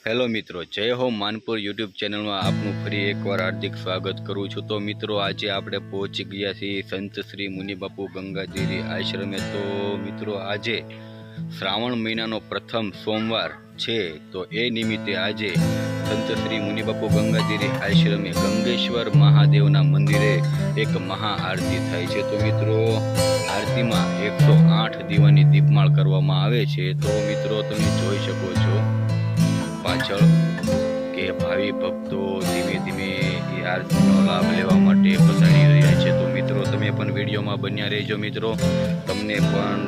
Hello મિત્રો, જય હો માનપુર યુટ્યુબ ચેનલમાં આપનું ફરી એકવાર હાર્દિક સ્વાગત કરું છું। તો મિત્રો આજે આપણે પહોંચી ગયા છીએ સંત શ્રી મુનિબાપુ ગંગાજીરી આશ્રમે। તો મિત્રો આજે શ્રાવણ મહિનાનો પ્રથમ સોમવાર છે, તો એ નિમિત્તે આજે સંત શ્રી મુનિબાપુ ગંગાજીરી આશ્રમે ગંગેશ્વર મહાદેવના મંદિરે એક મહાઆરતી થાય છે। તો મિત્રો આરતીમાં 108 દીવાની દીપમાળ કરવામાં આવે છે। તો મિત્રો તમે જોઈ શકો છો પાછળ કે ભાવિ ભક્તો ધીમે ધીમે એ આરતીનો લાભ લેવા માટે પધારી રહ્યા છે। તો મિત્રો તમે પણ વિડીયોમાં બન્યા રહેજો। મિત્રો તમને પણ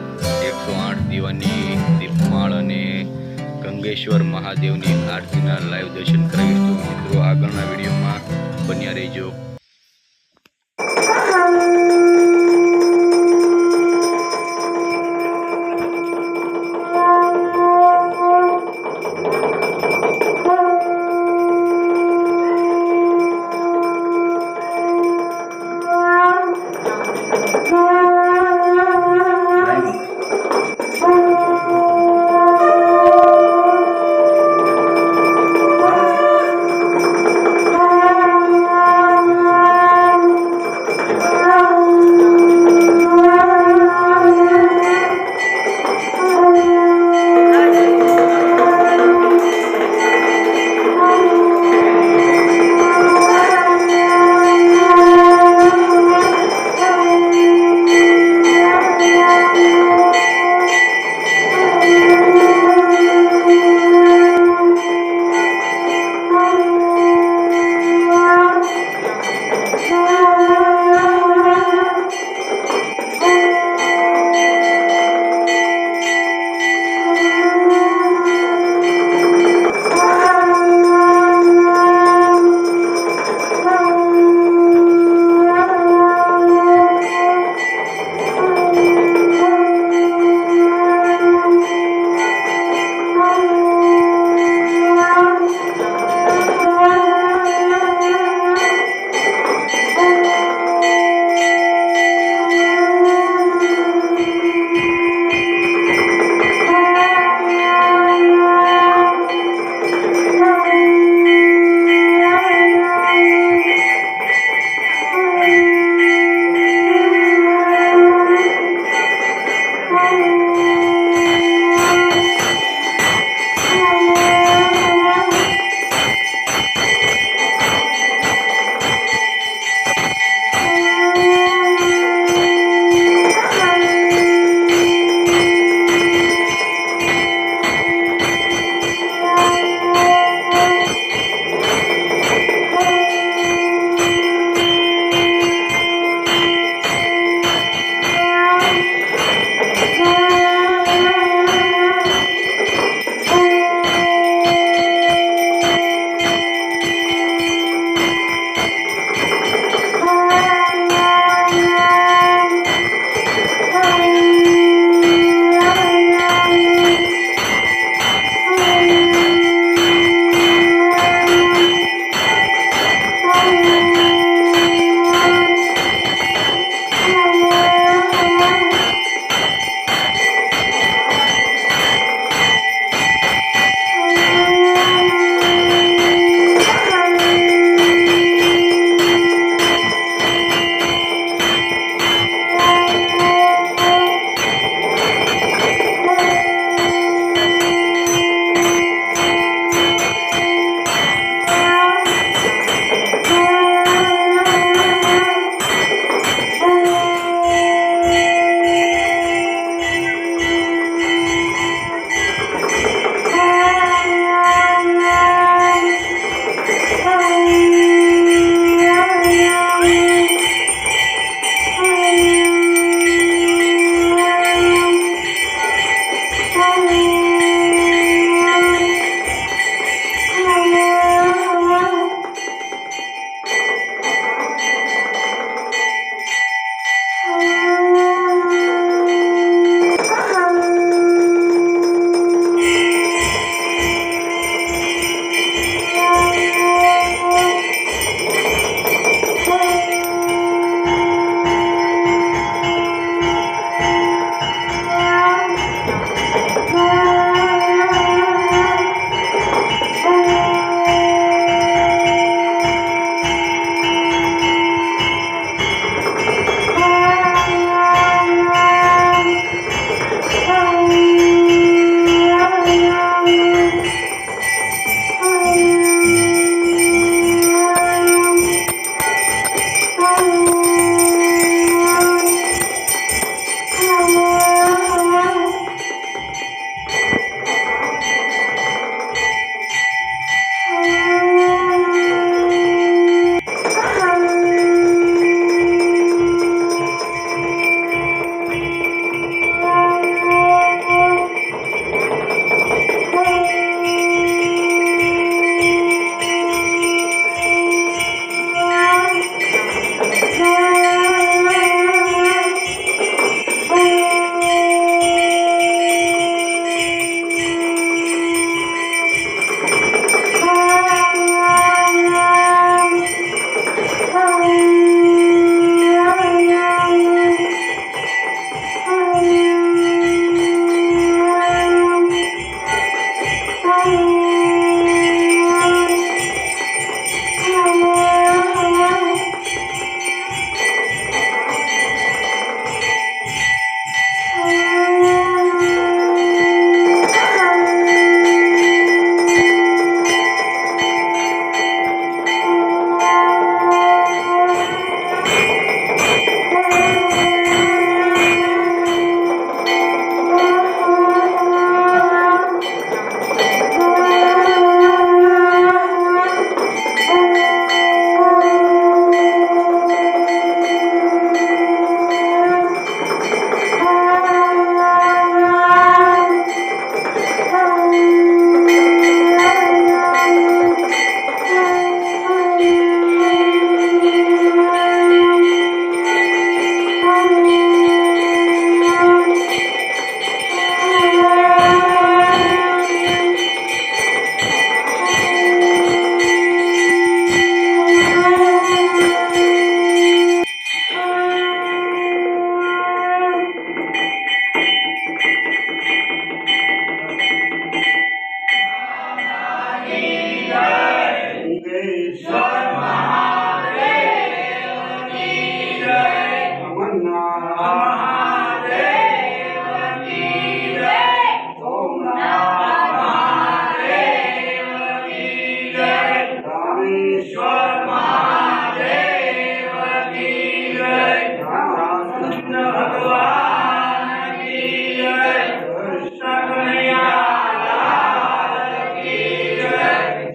108 દીવાની દીપમાળ અને ગંગેશ્વર મહાદેવની આરતીના લાઈવ દર્શન કરાવીશ। તો મિત્રો આગળના વિડીયોમાં બન્યા રહેજો।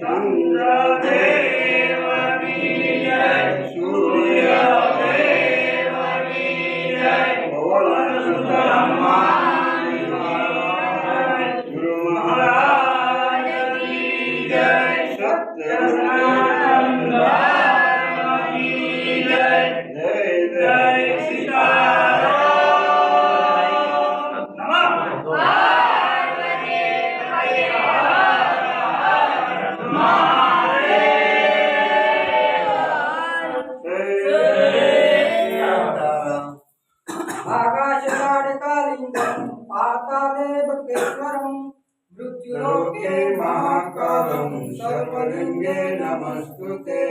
ચંદ્રદેવની જય, સૂર્યદેવની જય, પવન સુત હનુમાનની ગુરુ મહારાજ કી જય, સત્ય સનાતન ધર્મની જય, જય જય સીતારામ. નમઃ પાર્વતી પતે आकाशकालिंगं पाताले बकेश्वरं मृत्युलोके महाकालं सर्वलिंगे नमस्तुते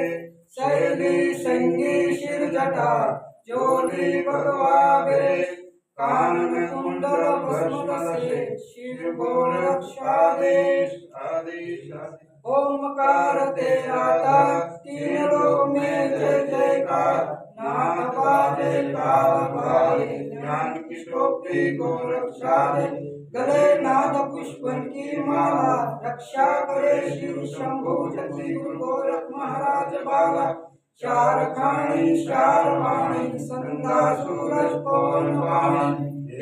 शैली संगी शिरजटा जोली भगवावे कानन कुंडल भस्मदशे शिव गोरक्षादेश आदेश ओमकार तेराता तीन लोक में जय जयकार नाथ बाजे काल भाई ज्ञान की टोपी गोरक्षा दे गले नाद पुष्पन की माला रक्षा करे शिव शंभु जति गोरख महाराज बाला चार खाणी चार वाणी संध्या सूरज पवन वाणी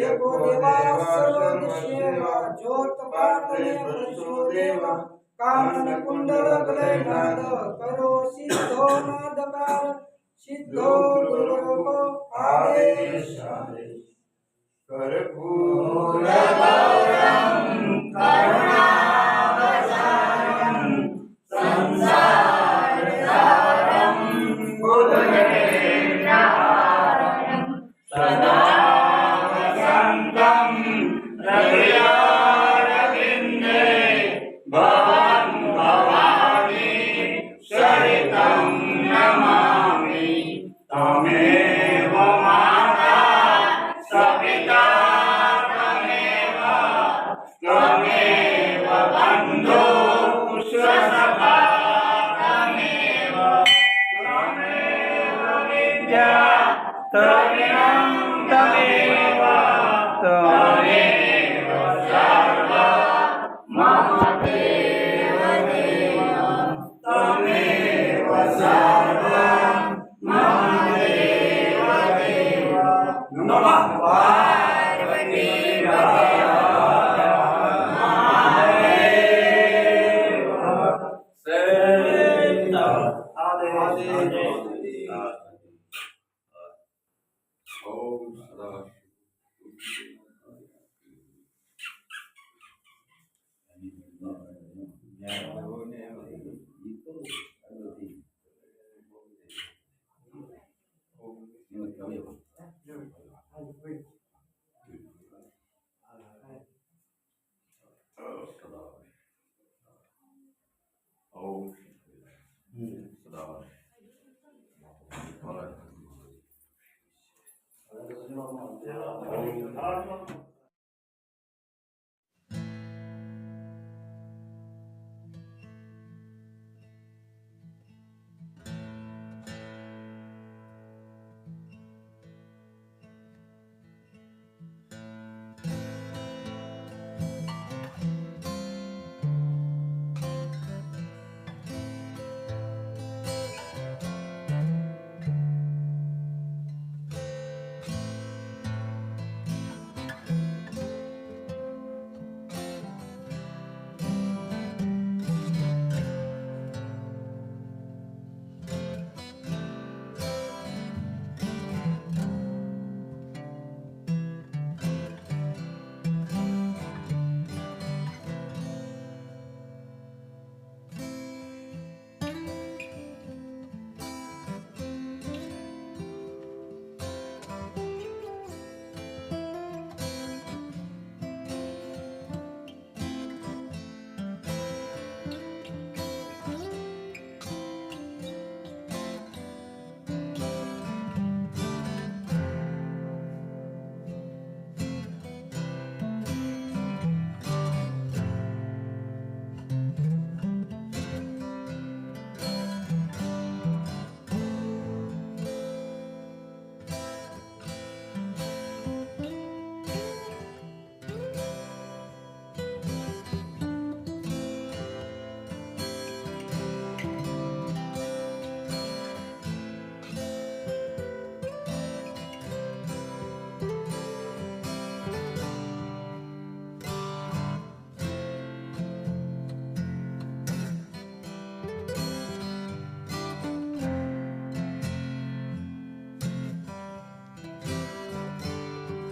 एको देवा सर्व सेवा ज्योत पातले प्रचो देवा कानन कुंडल गले नाद करो सिद्धो नादकार सिद्धो गुरुको आदेश कर्पूर गौरम करुणावतारम संसार सारम बुद्धदेवनारम सदा वसंतम हृदयारविंदे भवन् भवानी सरितं नमामि तमेव माता सपिता त्वमेव बन्धो स्वसखा त्वमेव विद्या त्वमेव त्वमेव सर्वं मम देव त्वमेव सर्वं मम देव नमः पार्वती Oh,